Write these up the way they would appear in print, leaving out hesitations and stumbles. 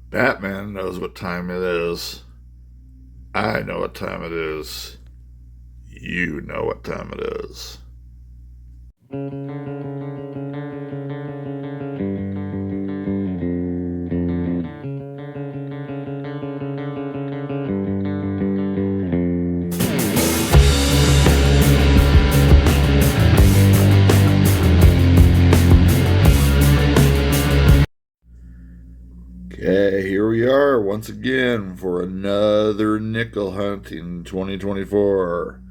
Batman knows what time it is. I know what time it is. You know what time it is. Okay, here we are once again for another nickel hunt in 2024.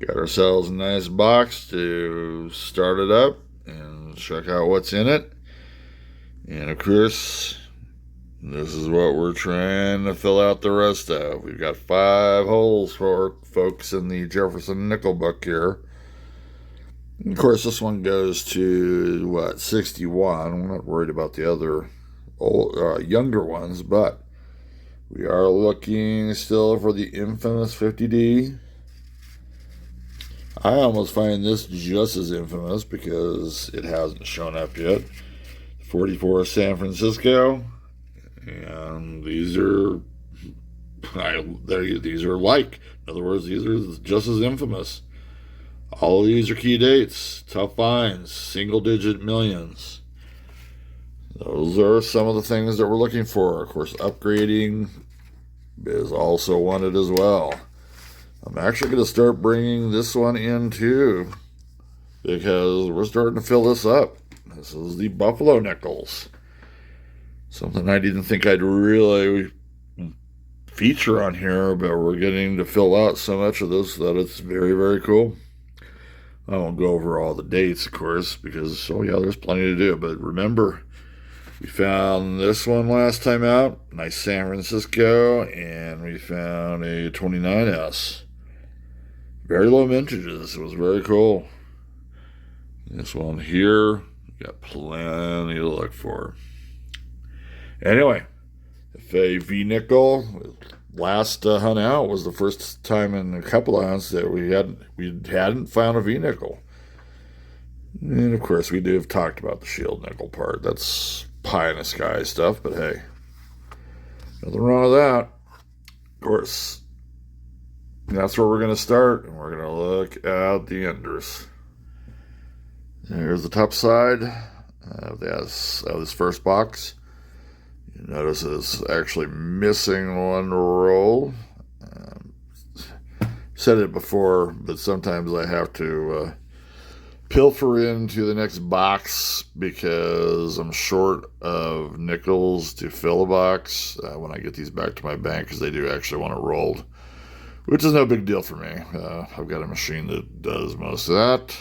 Got ourselves a nice box to start it up and check out what's in it. And of course, this is what we're trying to fill out the rest of. We've got 5 holes for folks in the Jefferson nickel book here. And of course, this one goes to 61. I'm not worried about the other younger ones, but we are looking still for the infamous 50D. I almost find this just as infamous because it hasn't shown up yet. 44 San Francisco, and these are like. In other words, these are just as infamous. All of these are key dates, tough finds, single-digit millions. Those are some of the things that we're looking for. Of course, upgrading is also wanted as well. I'm actually going to start bringing this one in too, because we're starting to fill this up. This is the Buffalo Nickels. Something I didn't think I'd really feature on here, but we're getting to fill out so much of this that it's very, very cool. I won't go over all the dates, of course, because, there's plenty to do. But remember, we found this one last time out, nice San Francisco, and we found a 29S. Very low mintages. It was very cool. This one here, got plenty to look for. Anyway, if a V-nickel last hunt out was the first time in a couple of hunts that we hadn't found a V-nickel. And of course, we do have talked about the shield nickel part. That's pie in the sky stuff, but hey, nothing wrong with that. Of course, that's where we're going to start, and we're going to look at the enders. Here's the top side of this first box. You notice it's actually missing one roll. Said it before, but sometimes I have to pilfer into the next box because I'm short of nickels to fill a box when I get these back to my bank, because they do actually want it rolled, which is no big deal for me. I've got a machine that does most of that.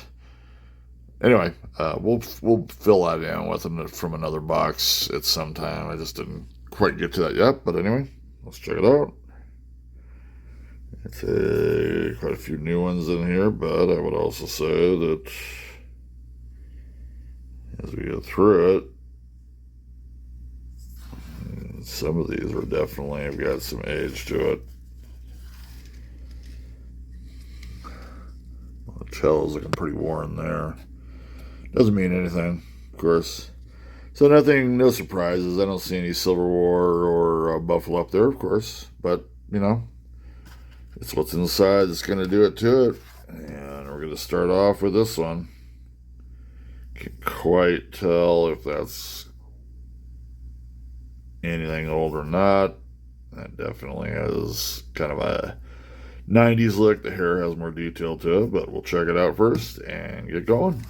Anyway, we'll fill that in with them from another box at some time. I just didn't quite get to that yet, but anyway, let's check it out. It's quite a few new ones in here, but I would also say that as we go through it, some of these are definitely have got some age to it. The cello's looking pretty worn there. Doesn't mean anything, of course. So no surprises. I don't see any Silver War or Buffalo up there, of course. But, it's what's inside that's going to do it to it. And we're going to start off with this one. Can't quite tell if that's anything old or not. That definitely has kind of a 90s look. The hair has more detail to it, but we'll check it out first and get going.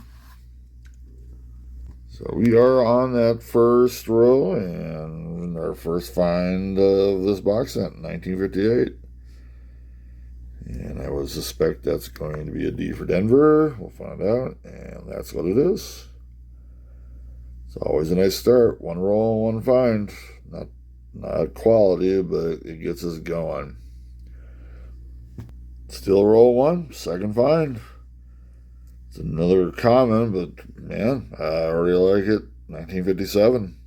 So we are on that first row, and our first find of this box set, 1958. And I would suspect that's going to be a D for Denver. We'll find out, and that's what it is. It's always a nice start. One roll, one find. Not quality, but it gets us going. Still roll one, second find. It's another common, but man, I already like it. 1957.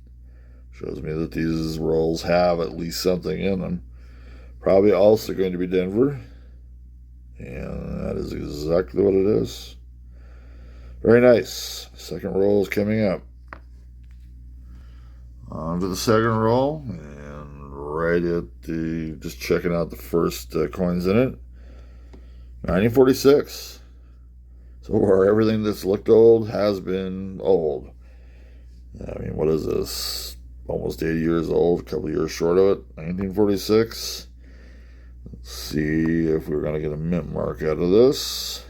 Shows me that these rolls have at least something in them. Probably also going to be Denver. And that is exactly what it is. Very nice. Second roll is coming up. On to the second roll. right at just checking out the first coins in it. 1946. So far, everything that's looked old has been old. I mean, what is this? Almost 80 years old, a couple of years short of it. 1946. Let's see if we're going to get a mint mark out of this.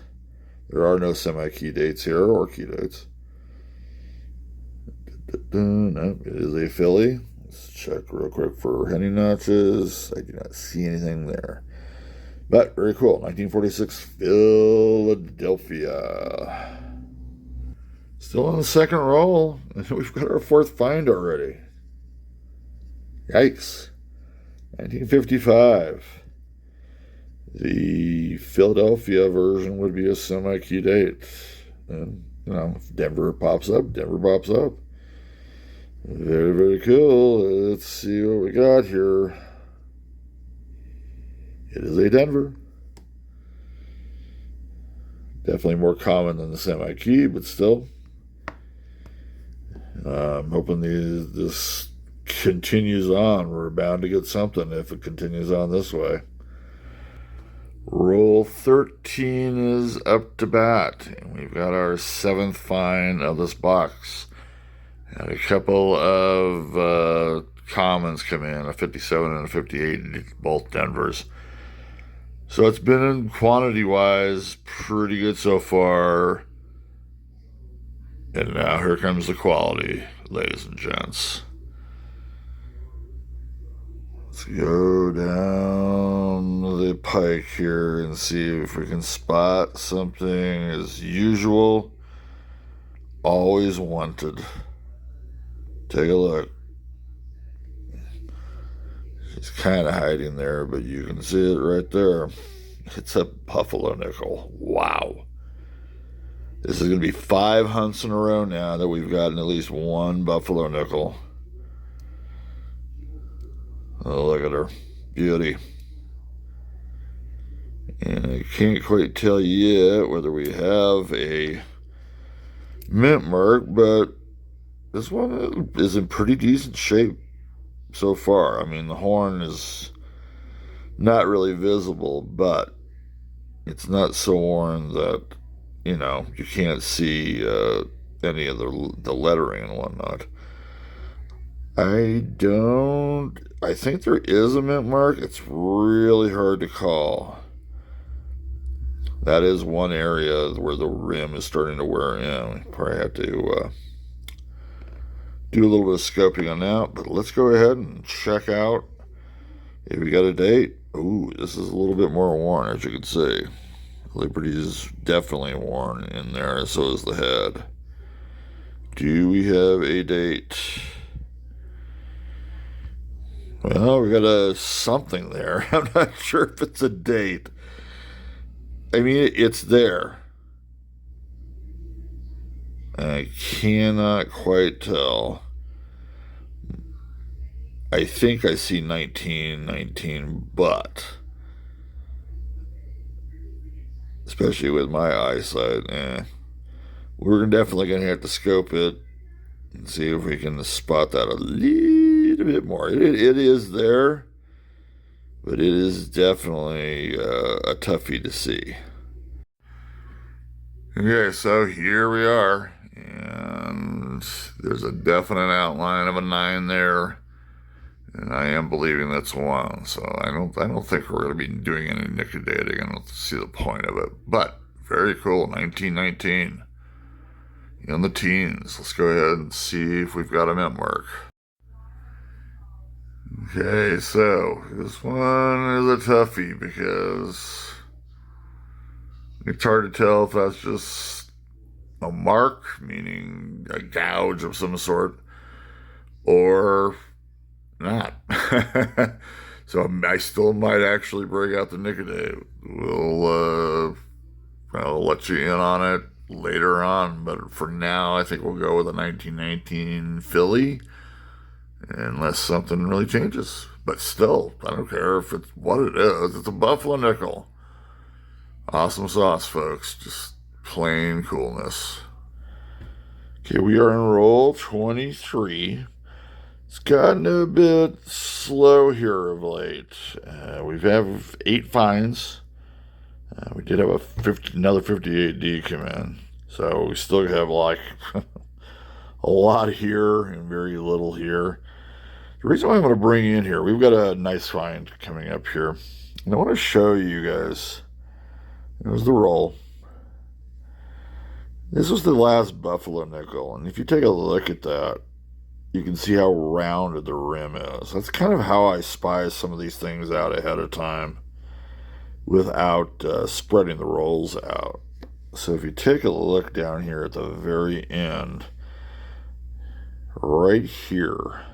There are no semi-key dates here, or key dates. No, it is a Philly. Let's check real quick for henny notches. I do not see anything there. But very cool. 1946 Philadelphia. Still on the second roll. And we've got our fourth find already. Yikes. 1955. The Philadelphia version would be a semi-key date. And, if Denver pops up, Denver pops up. Very, very cool. Let's see what we got here. It is a Denver. Definitely more common than the semi-key, but still. I'm hoping this continues on. We're bound to get something if it continues on this way. Roll 13 is up to bat, and we've got our seventh find of this box. Had a couple of commons come in, a 57 and a 58, both Denvers. So it's been, quantity-wise, pretty good so far. And now here comes the quality, ladies and gents. Let's go down the pike here and see if we can spot something as usual. Always wanted. Take a look. She's kind of hiding there, but you can see it right there. It's a buffalo nickel. Wow. This is going to be 5 hunts in a row now that we've gotten at least one buffalo nickel. Oh, look at her. Beauty. And I can't quite tell yet whether we have a mint mark, but this one is in pretty decent shape so far. I mean, the horn is not really visible, but it's not so worn that, you can't see any of the lettering and whatnot. I think there is a mint mark. It's really hard to call. That is one area where the rim is starting to wear in. We probably have to do a little bit of scoping on that, but let's go ahead and check out if we got a date. Ooh, this is a little bit more worn, as you can see. Liberty is definitely worn in there, so is the head. Do we have a date? Well, we got a something there. I'm not sure if it's a date. I mean, it's there. I cannot quite tell. I think I see 1919, but especially with my eyesight, we're definitely going to have to scope it and see if we can spot that a little bit more. It is there, but it is definitely a toughie to see. Okay, so here we are, and there's a definite outline of a 9 there, and I am believing that's 1. So I don't think we're going to be doing any nickel-dating. I don't see the point of it, but very cool. 1919 in the teens. Let's go ahead and see if we've got a mint mark. Okay, so this one is a toughie because it's hard to tell if that's just a mark, meaning a gouge of some sort, or not. So I still might actually break out the Nicodate. I'll let you in on it later on, but for now, I think we'll go with a 1919 Philly, unless something really changes. But still, I don't care if it's what it is. It's a buffalo nickel. Awesome sauce, folks. Just plain coolness. Okay, we are in roll 23. It's gotten a bit slow here of late. We have 8 finds. We did have another 58D come in. So we still have like a lot here and very little here. The reason why I'm going to bring you in here, we've got a nice find coming up here. And I want to show you guys. There's the roll. This was the last Buffalo nickel. And if you take a look at that, you can see how rounded the rim is. That's kind of how I spy some of these things out ahead of time without spreading the rolls out. So if you take a look down here at the very end, right here,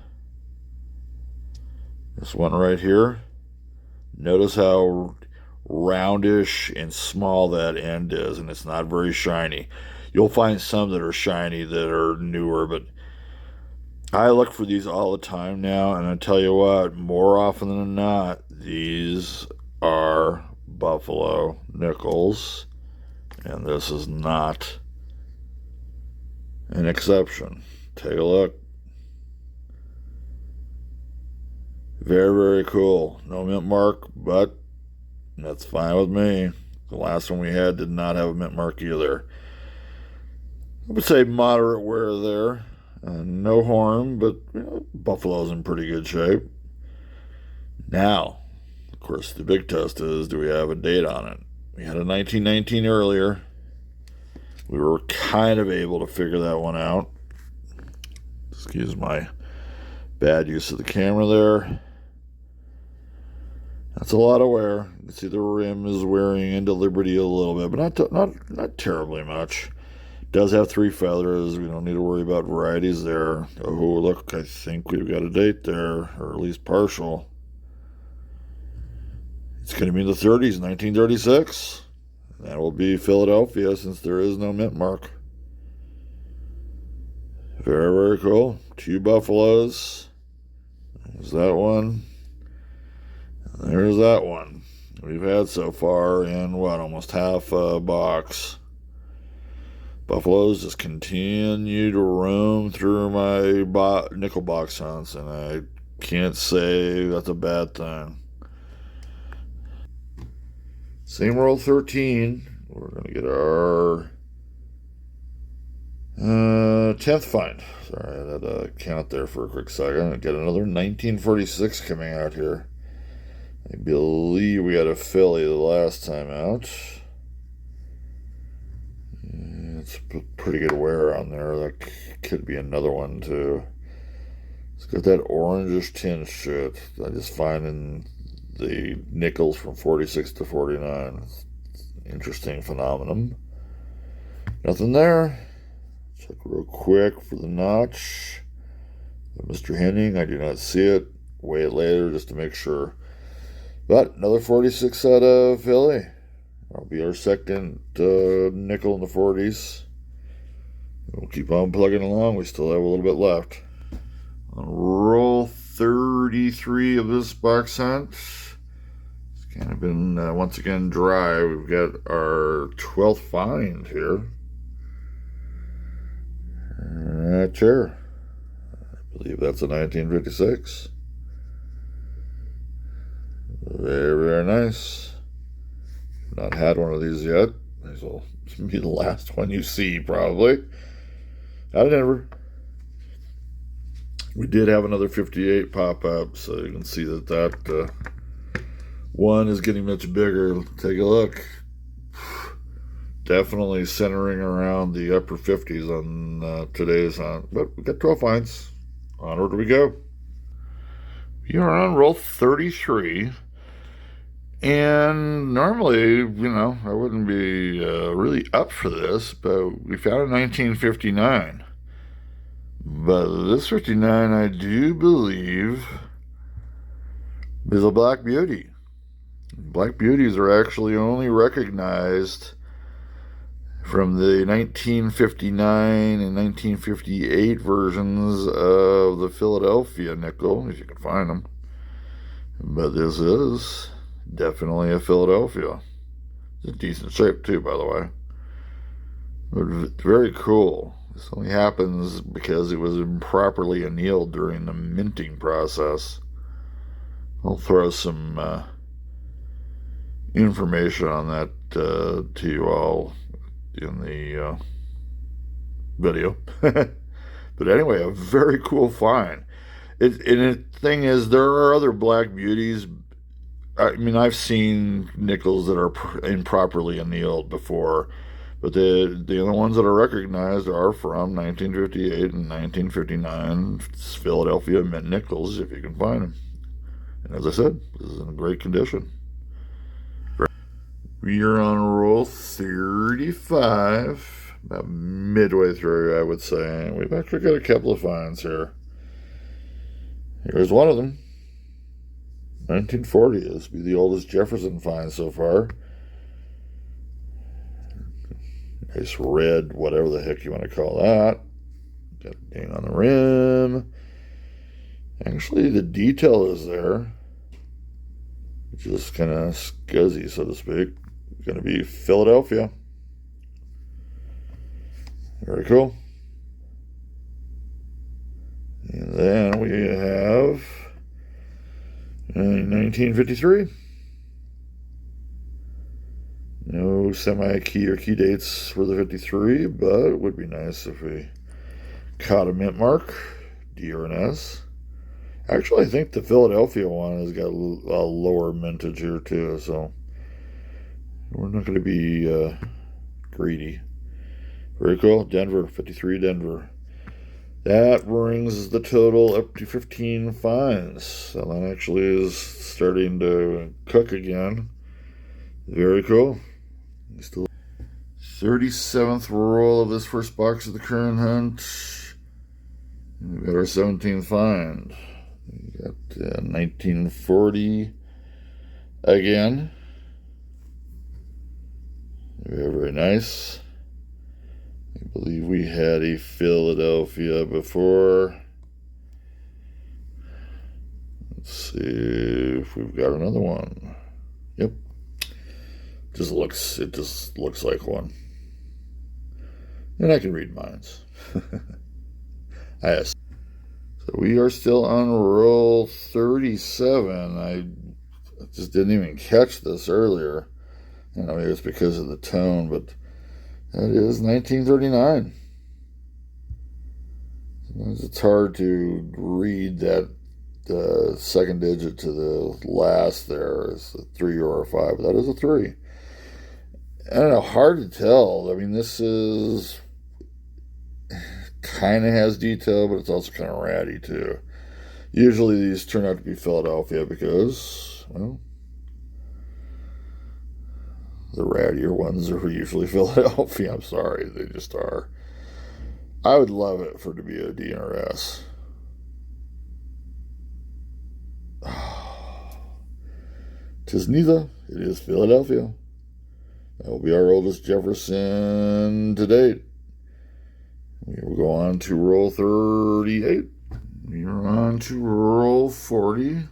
this one right here, notice how roundish and small that end is, and it's not very shiny. You'll find some that are shiny that are newer, but I look for these all the time now, and I tell you what, more often than not, these are Buffalo nickels, and this is not an exception. Take a look. Very, very cool. No mint mark, but that's fine with me. The last one we had did not have a mint mark either. I would say moderate wear there. No harm, but Buffalo's in pretty good shape. Now, of course, the big test is, do we have a date on it? We had a 1919 earlier. We were kind of able to figure that one out. Excuse my bad use of the camera there. That's a lot of wear. You can see the rim is wearing into Liberty a little bit, but not terribly much. Does have 3 feathers. We don't need to worry about varieties there. Oh, look, I think we've got a date there, or at least partial. It's going to be in the 30s, 1936. That will be Philadelphia, since there is no mint mark. Very, very cool. 2 buffaloes. There's that one. And there's that one. We've had so far in, almost half a box. Buffaloes just continue to roam through my nickel box hunts, and I can't say that's a bad thing. Same roll 13. We're going to get our 10th find. Sorry, I had to count there for a quick second. I get another 1946 coming out here. I believe we had a filly the last time out. It's pretty good wear on there. That could be another one too. It's got that orangish tinge to it. I just find in the nickels from 46 to 49. It's an interesting phenomenon. Nothing there. Check real quick for the notch. Mr. Henning, I do not see it. Wait later just to make sure. But another 46 out of Philly. That'll be our second nickel in the 40s. We'll keep on plugging along. We still have a little bit left. On roll 33 of this box hunt. It's kind of been, once again, dry. We've got our 12th find here. Not sure. I believe that's a 1956. Very, very nice. Not had one of these yet. This will be the last one you see, probably. Out of Denver. We did have another 58 pop up, so you can see that one is getting much bigger. Take a look. Definitely centering around the upper 50s on today's hunt. But we got 12 finds. Onward we go. We are on roll 33. And normally, I wouldn't be really up for this, but we found a 1959. But this 59, I do believe, is a Black Beauty. Black Beauties are actually only recognized from the 1959 and 1958 versions of the Philadelphia nickel, if you can find them. But this is definitely a Philadelphia. It's in decent shape too, by the way. But very cool. This only happens because it was improperly annealed during the minting process. I'll throw some information on that to you all in the video. But anyway, a very cool find. And the thing is, there are other black beauties. I mean, I've seen nickels that are improperly annealed before, but the only ones that are recognized are from 1958 and 1959 Philadelphia mint nickels, if you can find them. And as I said, this is in great condition. We are on roll 35, about midway through, I would say. We've actually got a couple of finds here. Here's one of them. 1940 is be the oldest Jefferson find so far. Nice red, whatever the heck you want to call that. Got a ding on the rim. Actually, the detail is there. Just kind of scuzzy, so to speak. Going to be Philadelphia. Very cool. And then we have 1953. No semi-key or key dates for the 53, but it would be nice if we caught a mint mark, D or an S. Actually, I think the Philadelphia one has got a lower mintage here too, so we're not going to be greedy. Very cool. Denver, 53 Denver. That brings the total up to 15 finds. So that actually is starting to cook again. Very cool. Still 37th roll of this first box of the current hunt. And we've got our 17th find. We got 1940 again. Very, very nice. I believe we had a Philadelphia before. Let's see if we've got another one. Yep. It just looks like one. And I can read minds. Yes. So we are still on roll 37. I just didn't even catch this earlier. Maybe it's because of the tone, but that is 1939. Sometimes it's hard to read that second digit to the last there. It's a 3 or a 5, but that is a 3. I don't know, hard to tell. I mean, this is kind of has detail, but it's also kind of ratty too. Usually these turn out to be Philadelphia because, well, the rattier ones are usually Philadelphia. I'm sorry, they just are. I would love it for it to be a DRS. Tis neither. It is Philadelphia. That will be our oldest Jefferson to date. We will go on to roll 38. We are on to roll 40.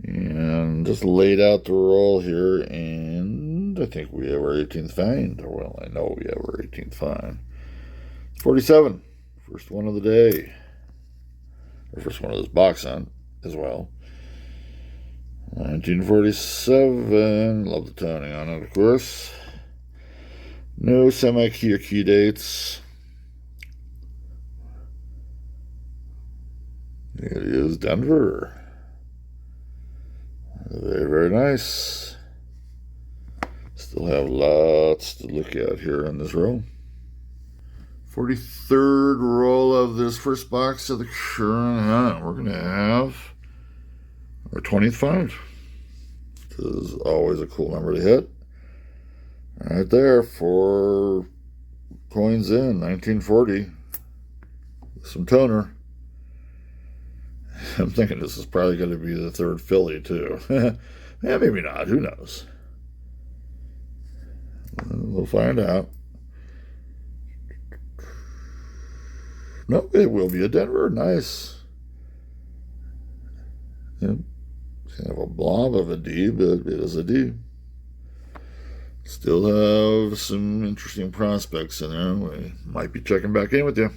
And just laid out the roll here, and I think we have our 18th find. Well, I know we have our 18th find. 47. First one of the day. Or first one of this box hunt as well. 1947. Love the toning on it, of course. No semi-key or key dates. It is Denver. Very, very nice. Still have lots to look at here in this row. 43rd roll of this first box of the current hunt. We're going to have our 20th find. This is always a cool number to hit. Right there, 4 coins in, 1940. Some toner. I'm thinking this is probably going to be the third Philly, too. Yeah, maybe not. Who knows? We'll find out. No, it will be a Denver. Nice. Yep. It's kind of a blob of a D, but it is a D. Still have some interesting prospects in there. We might be checking back in with you.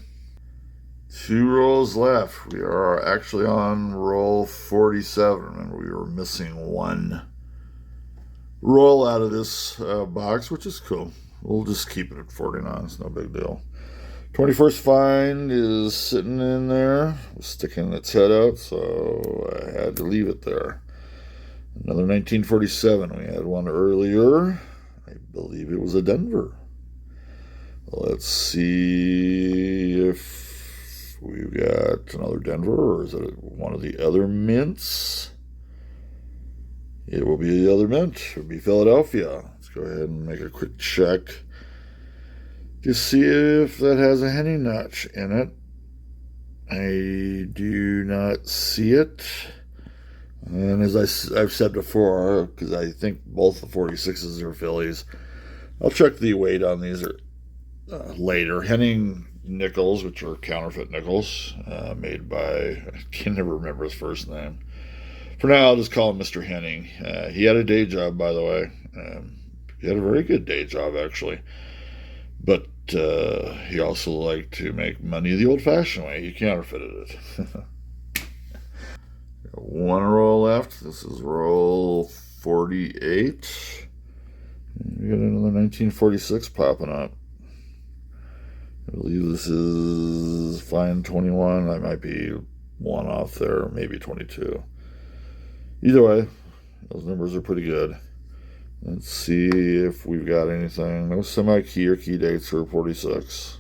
2 rolls left. We are actually on roll 47. Remember, we were missing 1 roll out of this box, which is cool. We'll just keep it at 49. It's no big deal. 21st find is sitting in there, sticking its head out, so I had to leave it there. Another 1947. We had one earlier. I believe it was a Denver. Let's see if we've got another Denver, or is it one of the other mints? It will be the other mint. It will be Philadelphia. Let's go ahead and make a quick check to see if that has a Henning notch in it. I do not see it. And as I've said before, because I think both the 46s are Phillies, I'll check the weight on these later. Henning nickels, which are counterfeit nickels, made by, I can never remember his first name. For now, I'll just call him Mr. Henning. He had a day job, by the way. He had a very good day job, actually. But he also liked to make money the old-fashioned way. He counterfeited it. 1 roll left. This is roll 48. We got another 1946 popping up. I believe this is fine 21. I might be 1 off there, maybe 22. Either way, those numbers are pretty good. Let's see if we've got anything. No semi-key or key dates for 46.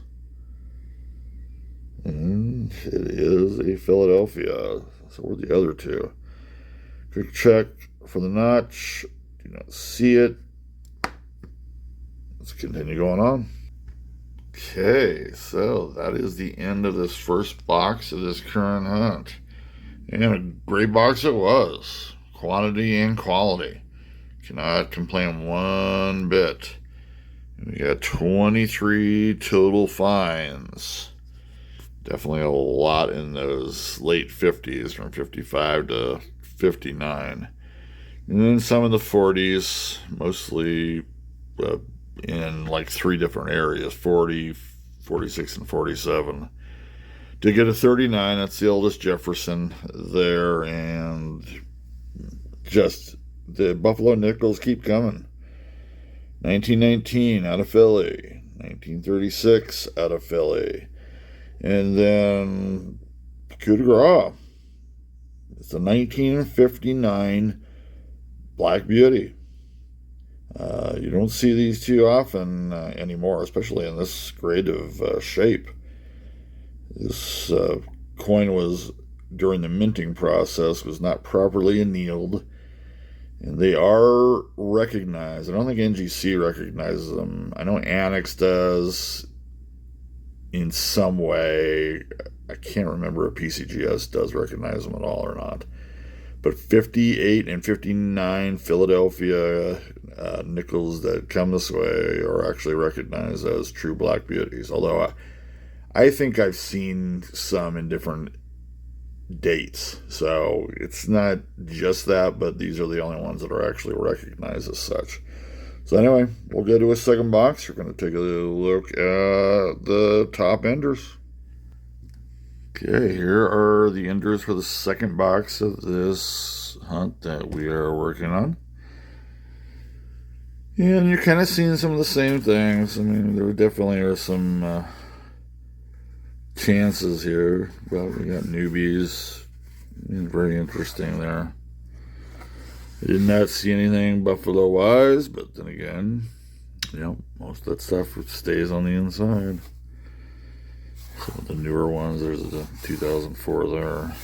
And it is a Philadelphia. So were the other 2. Quick check for the notch. Do not see it. Let's continue going on. Okay, so that is the end of this first box of this current hunt. And a great box it was. Quantity and quality. Cannot complain one bit. We got 23 total finds. Definitely a lot in those late 50s, from 55 to 59. And then some in the 40s, mostly in like 3 different areas, 40, 46, and 47. To get a 39, that's the oldest Jefferson there, and just the Buffalo Nickels keep coming. 1919 out of Philly, 1936 out of Philly, and then coup de grace. It's a 1959 Black Beauty. You don't see these too often anymore, especially in this grade of shape. This coin was, during the minting process, was not properly annealed, and they are recognized. I don't think NGC recognizes them. I know Annex does in some way. I can't remember if PCGS does recognize them at all or not. But 58 and 59 Philadelphia nickels that come this way are actually recognized as true Black Beauties. Although I think I've seen some in different dates. So it's not just that, but these are the only ones that are actually recognized as such. So anyway, we'll go to a second box. We're going to take a look at the top enders. Okay, here are the enders for the second box of this hunt that we are working on. And you're kind of seeing some of the same things. I mean, there definitely are some chances here, but we got newbies. Very interesting there. I did not see anything Buffalo-wise, but then again, most of that stuff stays on the inside. Some of the newer ones, there's a 2004 there.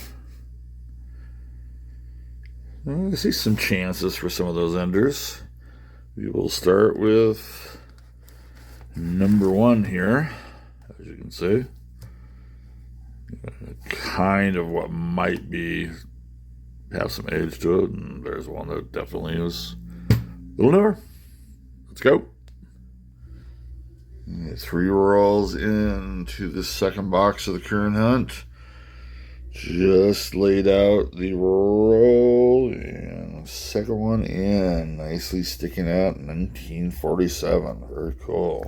I see some chances for some of those enders. We will start with number 1 here, as you can see. Kind of what might be have some age to it, and there's one that definitely is a little newer. Let's go. 3 rolls into the second box of the current hunt. Just laid out the roll, and second one in, nicely sticking out, 1947. Very cool.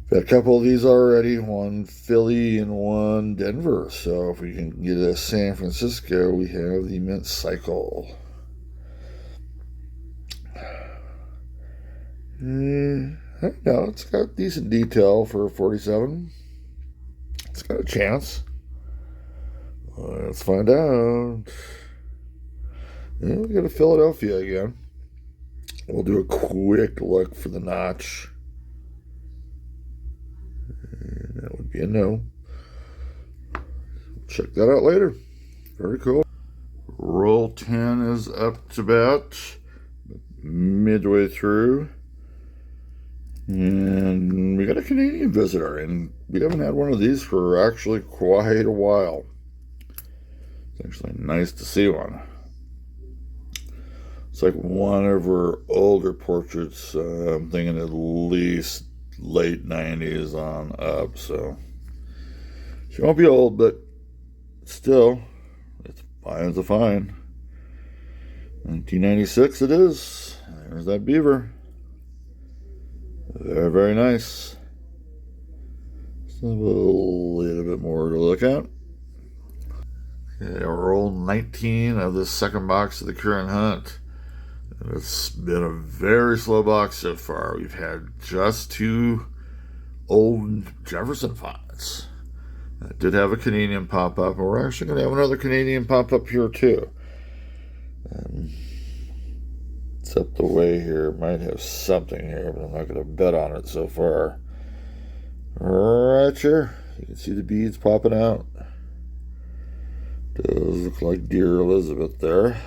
Got a couple of these already, one Philly and one Denver. So if we can get a San Francisco, we have the mint cycle. I don't know, it's got decent detail for 47. It's got a chance. Let's find out. Yeah, we got a Philadelphia again. We'll do a quick look for the notch. And that would be a no. Check that out later. Very cool. Roll 10 is up to about midway through. And we got a Canadian visitor, and we haven't had one of these for actually quite a while. It's actually nice to see one. It's like one of her older portraits. I'm thinking at least late 90s on up, so she won't be old, but still, it's fine as a fine. 1996 it is. There's that beaver. Very, very nice. So a little bit more to look at. Okay, roll 19 of this second box of the current hunt. And it's been a very slow box so far. We've had just 2 old Jefferson finds. I did have a Canadian pop up, and we're actually going to have another Canadian pop up here too. It's up the way here. It might have something here, but I'm not going to bet on it so far. Right here, you can see the beads popping out. Does look like dear Elizabeth there.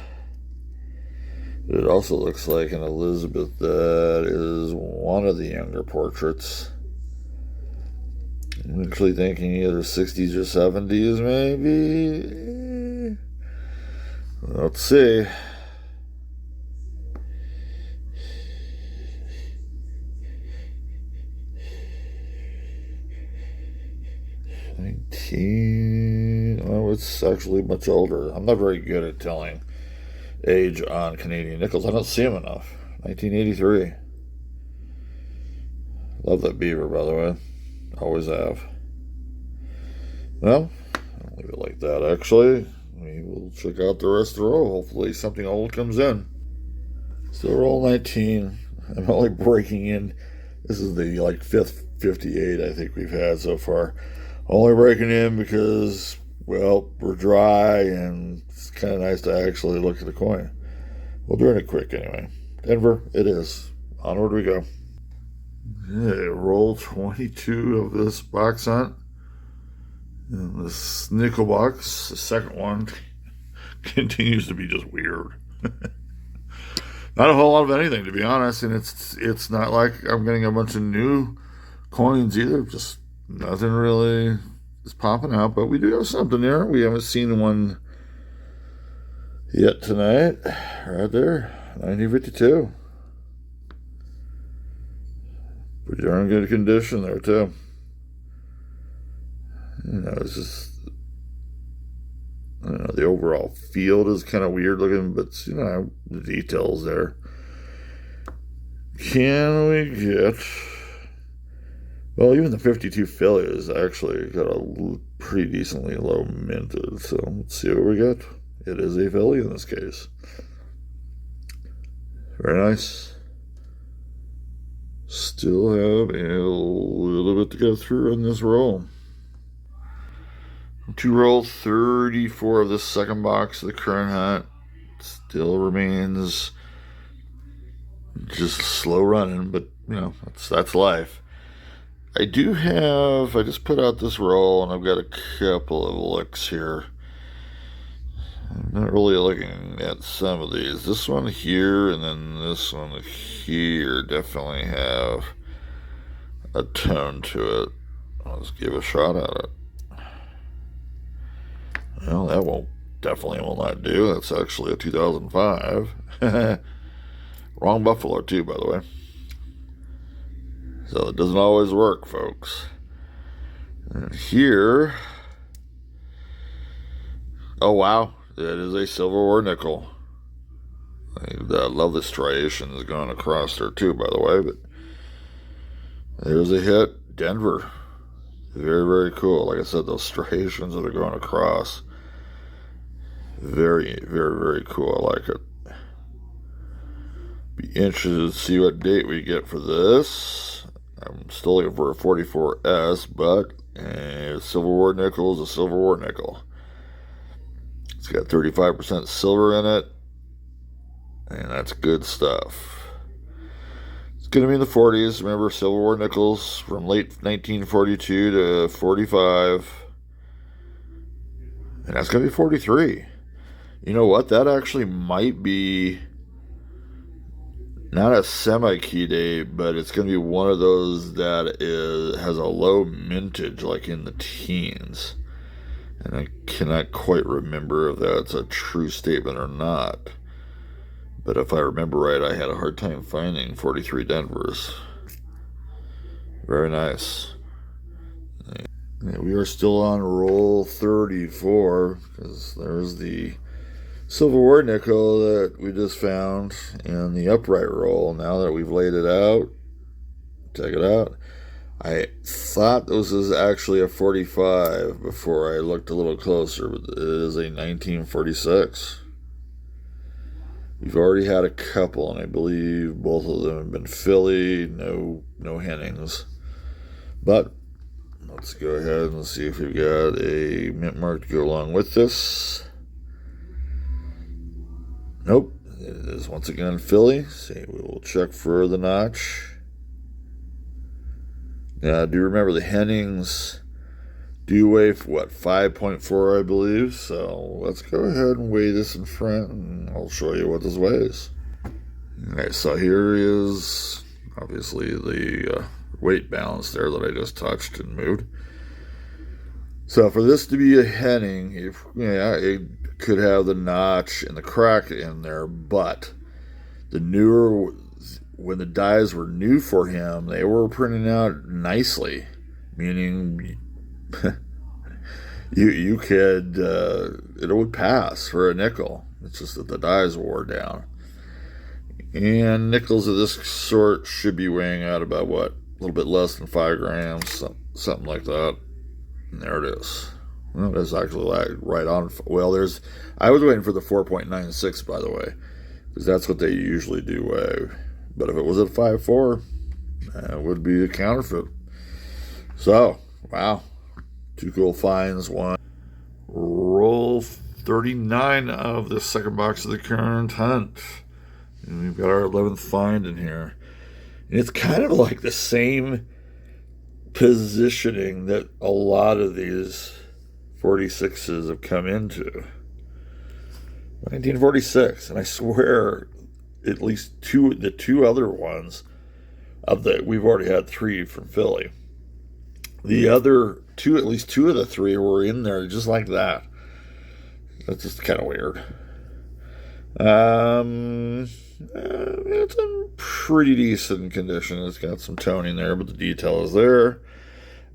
It also looks like an Elizabeth that is one of the younger portraits. I'm actually thinking either 60s or 70s, maybe. Let's see. Oh, it's actually much older. I'm not very good at telling age on Canadian nickels. I don't see them enough. 1983. Love that beaver, by the way. Always have. Well, I'll leave it like that, actually. We will check out the rest of the row. Hopefully something old comes in. Still roll 19. I'm only breaking in. This is the, fifth 58 I think we've had so far. Only breaking in because, well, we're dry and it's kind of nice to actually look at the coin. We'll do it quick anyway. Denver, it is. Onward we go. Okay, roll 22 of this box hunt. And this nickel box, the second one, continues to be just weird. Not a whole lot of anything, to be honest, and it's not like I'm getting a bunch of new coins either. Just nothing really is popping out, but we do have something there. We haven't seen one yet tonight. Right there, 1952. Pretty darn good condition there, too. It's just, I don't know, the overall field is kind of weird looking, but, the details there. Can we get... Well, even the 52 Philly is actually got a pretty decently low minted, so let's see what we get. It is a Philly in this case. Very nice. Still have a little bit to go through in this roll. To roll 34 of this second box of the current hunt. Still remains just slow running, but, that's life. I just put out this roll, and I've got a couple of looks here. I'm not really looking at some of these. This one here and then this one here definitely have a tone to it. Let's give a shot at it. Well, that definitely will not do. That's actually a 2005. Wrong Buffalo, too, by the way. So it doesn't always work, folks. And here Oh, wow. It is a silver or nickel. I love the striations going across there, too, by the way. But there's a hit. Denver. Very, very cool. Like I said, those striations that are going across. Very, very, very cool. I like it. Be interested to see what date we get for this. I'm still looking for a 44S, but Silver War nickel is a Silver War nickel. It's got 35% silver in it, and that's good stuff. It's going to be in the 40s. Remember, Silver War nickels from late 1942 to 45, and that's going to be 43. You know what? That actually might be not a semi-key date, but it's going to be one of those that has a low mintage, like in the teens. And I cannot quite remember if that's a true statement or not. But if I remember right, I had a hard time finding 43 Denvers. Very nice. Yeah, we are still on roll 34, because there's the Silver War nickel that we just found in the upright roll. Now that we've laid it out, check it out. I thought this was actually a 45 before I looked a little closer, but it is a 1946. We've already had a couple, and I believe both of them have been Philly, no Hennings. But let's go ahead and see if we've got a mint mark to go along with this. Nope, it is once again Philly. See, we will check for the notch. Now, I do remember the Hennings do weigh, 5.4, I believe. So let's go ahead and weigh this in front, and I'll show you what this weighs. Okay, so here is obviously the weight balance there that I just touched and moved. So for this to be a Henning, it could have the notch and the crack in there, but when the dies were new for him, they were printing out nicely, meaning you could it would pass for a nickel. It's just that the dies wore down. And nickels of this sort should be weighing out about a little bit less than 5 grams, something like that. And there it is. Well, that's actually right on. Well, I was waiting for the 4.96, by the way, because that's what they usually do weigh. But if it was at 5.4, it would be a counterfeit. So, wow. 2 cool finds. One. Roll 39 of the second box of the current hunt. And we've got our 11th find in here. And it's kind of like the same positioning that a lot of these 46s have come into. 1946. And I swear, at least the two other ones we've already had 3 from Philly. The other 2, at least 2 of the 3 were in there just like that. That's just kind of weird. It's in pretty decent condition. It's got some toning there, but the detail is there.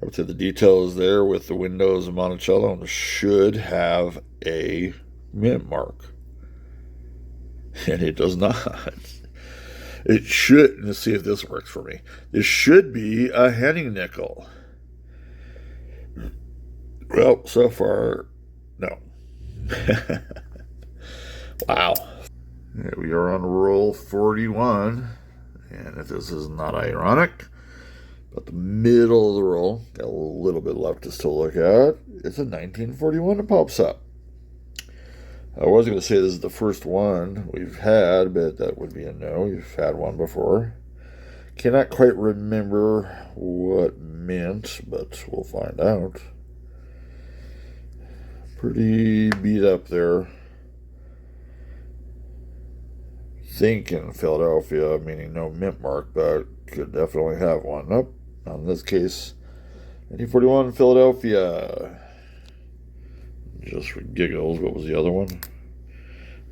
I would say the detail is there with the windows of Monticello, and it should have a mint mark. And it does not. It should, let's see if this works for me. This should be a Henning nickel. Well, so far, no. Wow. Yeah, we are on roll 41. And if this is not ironic, but the middle of the roll, got a little bit left to still look at. It's a 1941 that pops up. I was going to say this is the first one we've had, but that would be a no. We've had one before. Cannot quite remember what mint, but we'll find out. Pretty beat up there. Thinking Philadelphia, meaning no mint mark, but could definitely have one. Nope, not in this case. 1941 Philadelphia. Just for giggles, what was the other one?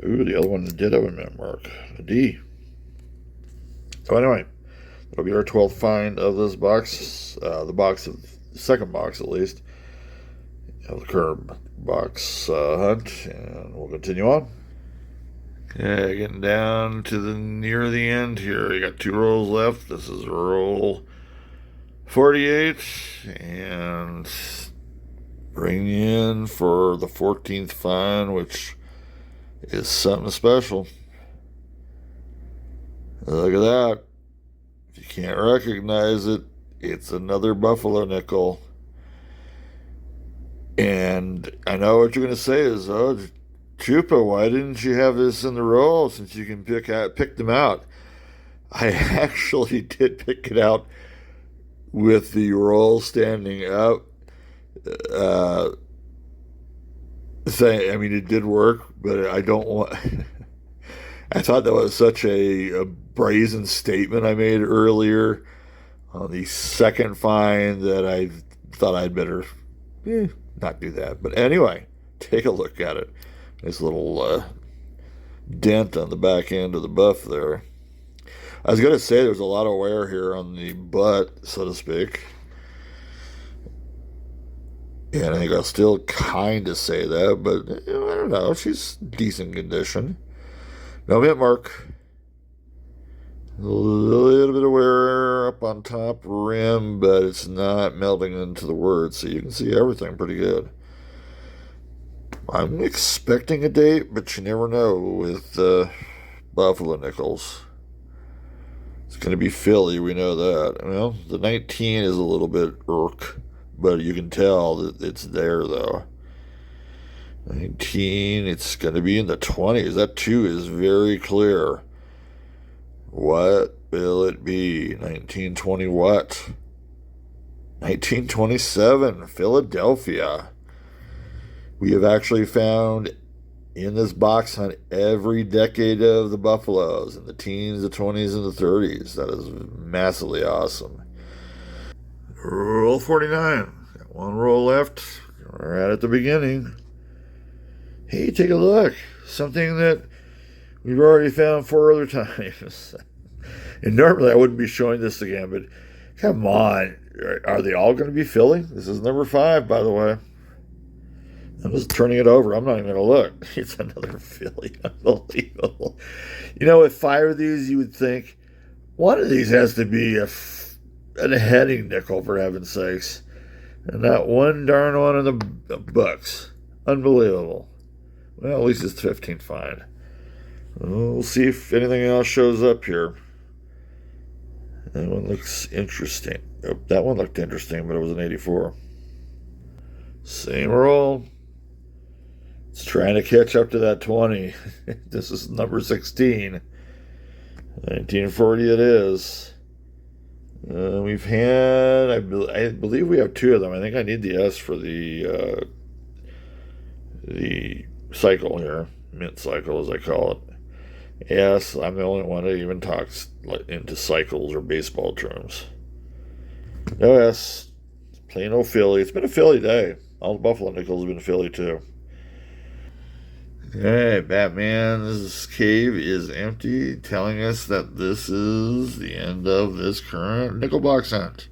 Ooh, the other one did have a mint mark. A D. So anyway, that'll be our 12th find of this box. The second box at least. of the current box hunt, and we'll continue on. Okay, getting down to the near the end here. You got 2 rolls left. This is roll 48, and bring in for the 14th find, which is something special. Look at that. If you can't recognize it, it's another Buffalo nickel. And I know what you're going to say is, oh, Chupa, why didn't you have this in the roll since you can pick them out? I actually did pick it out with the roll standing up. I mean, it did work, but I don't want. I thought that was such a brazen statement I made earlier on the second find that I thought I'd better not do that. But anyway, take a look at it. Nice little dent on the back end of the buff there. I was going to say there's a lot of wear here on the butt, so to speak. And I think I'll still kind of say that, but I don't know. She's decent condition. No mint mark. A little bit of wear up on top rim, but it's not melting into the word, so you can see everything pretty good. I'm expecting a date, but you never know with Buffalo nickels. It's going to be Philly, we know that. Well, the 19 is a little bit irk, but you can tell that it's there, though. 19, it's going to be in the 20s. That 2 is very clear. What will it be? 1920 what? 1927, Philadelphia. We have actually found in this box hunt every decade of the Buffaloes, in the teens, the 20s, and the 30s. That is massively awesome. Roll 49. Got 1 roll left. Right at the beginning. Hey, take a look. Something that we've already found 4 other times. And normally I wouldn't be showing this again, but come on. Are they all going to be Philly? This is number 5, by the way. I'm just turning it over. I'm not even going to look. It's another Philly. Unbelievable. You know, with 5 of these, you would think one of these has to be a heading nickel, for heaven's sakes. And not one darn one in the books. Unbelievable. Well, at least it's 15th find. We'll see if anything else shows up here. That one looks interesting. Oh, that one looked interesting, but it was an 84. Same roll. It's trying to catch up to that 20. This is number 16. 1940 it is. We've had, I believe we have 2 of them. I think I need the S for the cycle here. Mint cycle, as I call it. Yes, I'm the only one that even talks into cycles or baseball terms. No S. Plain old Philly. It's been a Philly day. All the Buffalo nickels have been Philly, too. Okay, Batman's cave is empty, telling us that this is the end of this current nickel box hunt.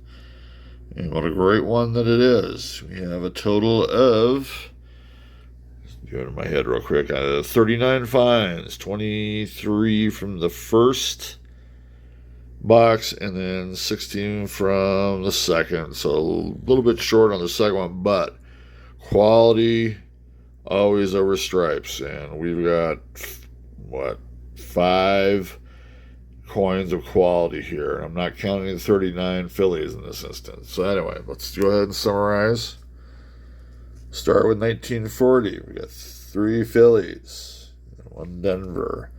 And what a great one that it is. We have a total of, let's do it in my head real quick, 39 finds, 23 from the first box, and then 16 from the second. So a little bit short on the second one, but quality always over stripes. And we've got, 5 coins of quality here. I'm not counting the 39 Phillies in this instance. So anyway, let's go ahead and summarize. Start with 1940. We got 3 Phillies, 1 Denver.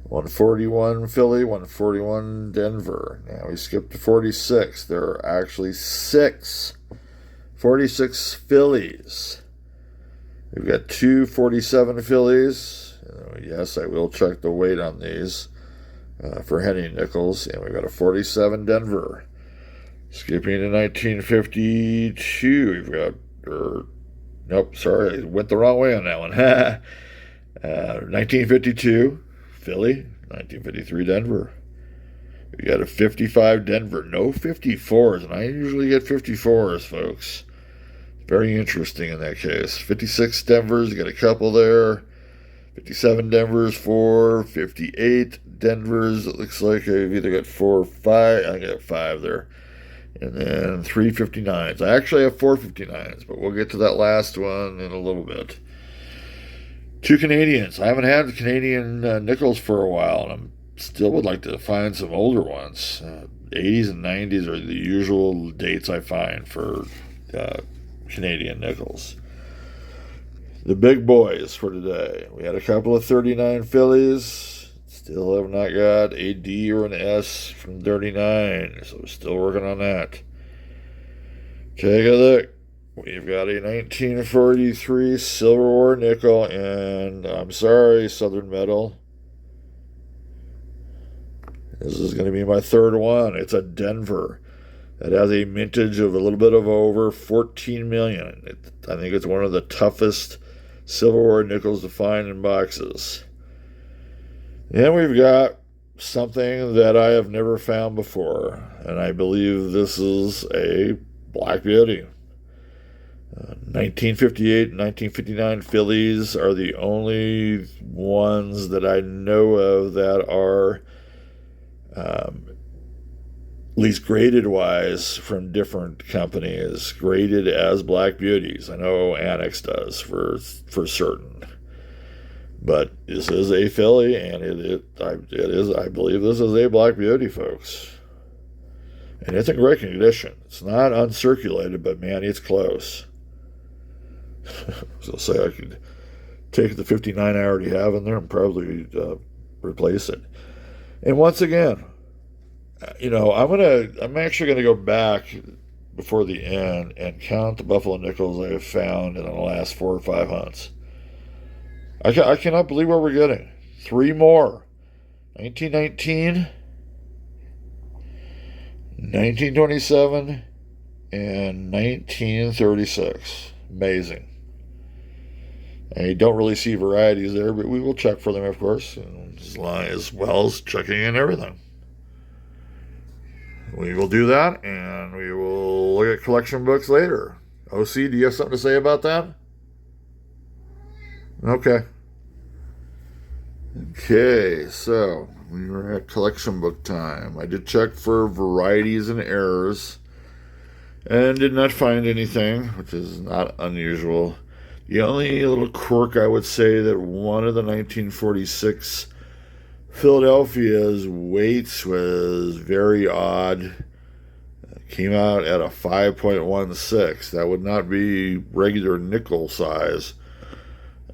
141 Philly, 141 Denver. Now we skip to 46. There are actually 46 Phillies. We've got 2 47 Phillies. Yes, I will check the weight on these for Henny nickels. And we've got a 47 Denver. Skipping to 1952, we've got, nope, sorry, I went the wrong way on that one. 1952, Philly. 1953, Denver. We got a 55 Denver. No 54s, and I usually get 54s, folks. Very interesting in that case. 56 Denvers, you got a couple there. 57 Denvers, 4. 58 Denvers, it looks like I've either got 4 or 5. I got 5 there. And then 3 59s. I actually have 4 59s, but we'll get to that last one in a little bit. 2 Canadians. I haven't had Canadian nickels for a while, and I still would like to find some older ones. 80s and 90s are the usual dates I find for Canadian nickels. The big boys for today. We had a couple of 39 Phillies. Still have not got a D or an S from 39, so we're still working on that. Take a look. We've got a 1943 Silver War nickel, and I'm sorry, Southern Metal. This is going to be my third one. It's a Denver. It has a mintage of a little bit of over 14 million. I think it's one of the toughest Silver War nickels to find in boxes. And we've got something that I have never found before, and I believe this is a Black Beauty. 1958 and 1959 Phillies are the only ones that I know of that are, at least graded-wise, from different companies, graded as Black Beauties. I know Annex does for certain. But this is a Philly, and I believe this is a Black Beauty, folks. And it's in great condition. It's not uncirculated, but man, it's close. So say I could take the 59 I already have in there and probably replace it. And once again, I'm actually gonna go back before the end and count the Buffalo nickels I have found in the last 4 or 5 hunts. I cannot believe what we're getting. 3 more. 1919, 1927, and 1936. Amazing. I don't really see varieties there, but we will check for them, of course, as well as checking in everything. We will do that, and we will look at collection books later. OC, do you have something to say about that? Okay. Okay, so we were at collection book time. I did check for varieties and errors and did not find anything, which is not unusual. The only little quirk I would say that one of the 1946 Philadelphia's weights was very odd. Came out at a 5.16. That would not be regular nickel size.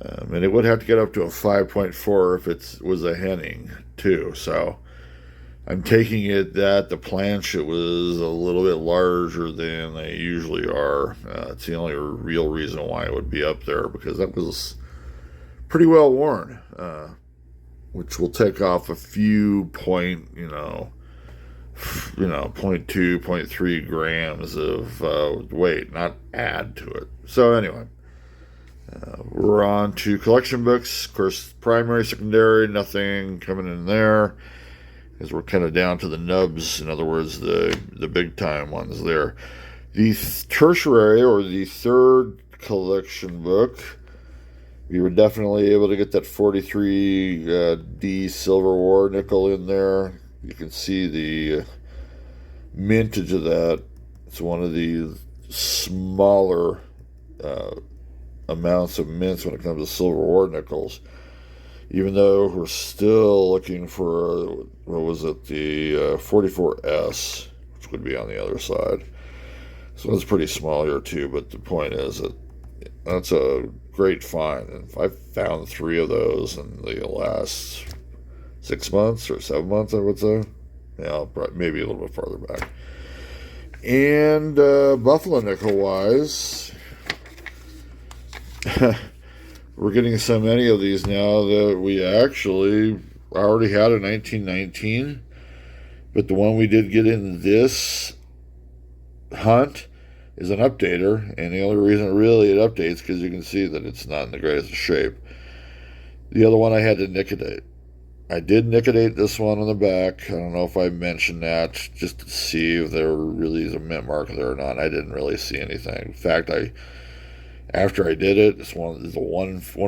And it would have to get up to a 5.4 if it was a Henning, too. So I'm taking it that the planchet was a little bit larger than they usually are. It's the only real reason why it would be up there, because that was pretty well worn, which will take off a few 0.2, 0.3 grams of weight, not add to it. So anyway. We're on to collection books. Of course, primary, secondary, nothing coming in there, because we're kind of down to the nubs. In other words, the big time ones there. The tertiary, or the third collection book, we were definitely able to get that 43 D Silver War nickel in there. You can see the mintage of that. It's one of the smaller amounts of mints when it comes to Silver War nickels, even though we're still looking for the 44S, which would be on the other side. This one's pretty small here too, but the point is that that's a great find, and I found 3 of those in the last 6 months or 7 months, I would say. Yeah, maybe a little bit farther back. And Buffalo nickel wise, we're getting so many of these now that we actually already had a 1919, but the one we did get in this hunt is an updater, and the only reason really it updates because you can see that it's not in the greatest shape. The other one I had to nicotate. I did nicotate this one on the back. I don't know if I mentioned that just to see if there really is a mint mark there or not. I didn't really see anything. In fact, after I did it, it's one of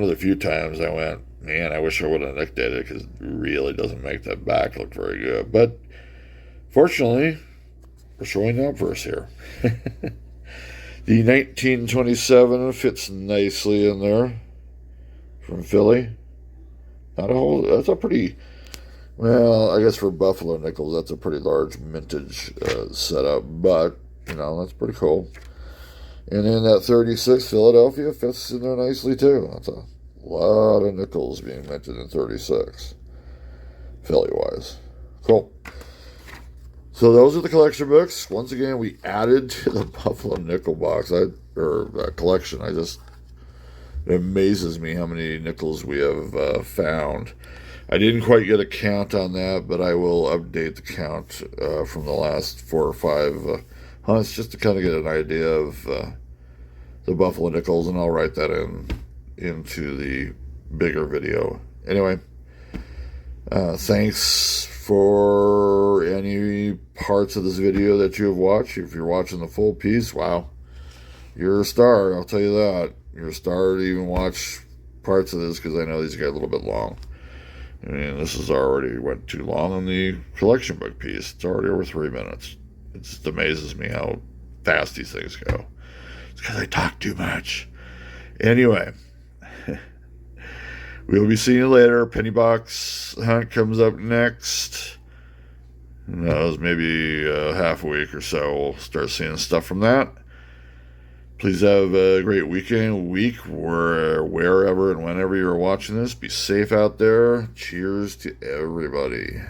the few times I went, man, I wish I would have nicotated it because it really doesn't make that back look very good. But fortunately, we're showing the obverse here. The 1927 fits nicely in there from Philly. Not a whole. That's a pretty. Well, I guess for Buffalo nickels, that's a pretty large mintage setup. But that's pretty cool. And then that 36 Philadelphia fits in there nicely too. That's a lot of nickels being minted in 36, Philly-wise. Cool. So those are the collection books. Once again, we added to the Buffalo nickel box collection. It amazes me how many nickels we have found. I didn't quite get a count on that, but I will update the count from the last 4 or 5 hunts just to kind of get an idea of the Buffalo nickels, and I'll write that into the bigger video. Anyway, thanks for any parts of this video that you have watched. If you're watching the full piece, wow, you're a star, I'll tell you that. You're a star to even watch parts of this because I know these get a little bit long. I mean, this has already went too long on the collection book piece. It's already over 3 minutes. It just amazes me how fast these things go. It's because I talk too much. Anyway, we'll be seeing you later. Penny box hunt comes up next. Who knows, maybe half a week or so we'll start seeing stuff from that. Please have a great week, wherever and whenever you're watching this. Be safe out there. Cheers to everybody.